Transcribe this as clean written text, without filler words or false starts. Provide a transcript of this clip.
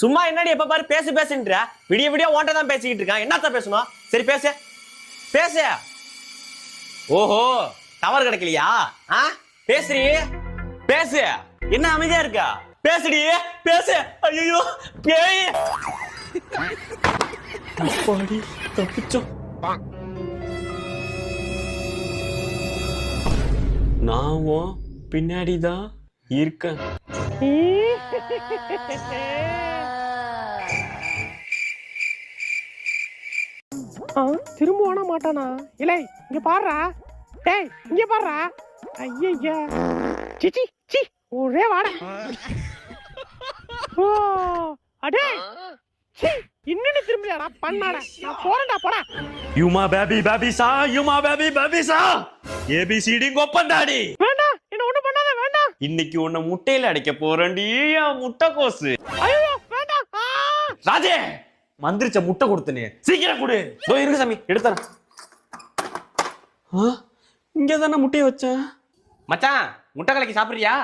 சும்மா என்னடி எப்ப பாரு பேசுன்ற விடிய விடிய ஓட்ட தான் பேசிக்கிட்டு இருக்கான். என்னத்த பேசணும்? சரி பேசு பேசு. ஓஹோ டவர் கிடைக்கலையா? பேசுறீ பேசு. என்ன அமைதியா இருக்கா? பேசுடி பேசு. ஐயோ பேய் தப்பிச்சோம். நாமும் பின்னாடிதான் இருக்கேன். திரும்ப ஓட மாட்டானா? இல்லை இங்க பாடுறா. டேய் இங்க பாடுறா. ஐயா சிச்சி சி ஒரே வாட. ஓ அடே சி இன்னும் திரும்பியாடா பண்ணாடா. நான் போறேன்டா போடா. யுமா பேபி சா யுமா பேபி சா ஏபிசிடி கோப்பண்டாடி. வேண்டாம் என்ன ஒண்ணும் பண்ணாத வேண்டாம். இன்னைக்கு உன்னை முட்டையில அடைக்க போறேன்டி முட்டைக்கோசு. ஐயோ வேண்டாம். ராஜே மந்திரிச்ச முட்டை கொடுத்தனே சீக்கிரம் கொடு. இருக்கு சாமி எடுத்தறேன். இங்க தானே முட்டையை வச்சேன். மச்சான் முட்டை கலக்கி சாப்பிடுறியா?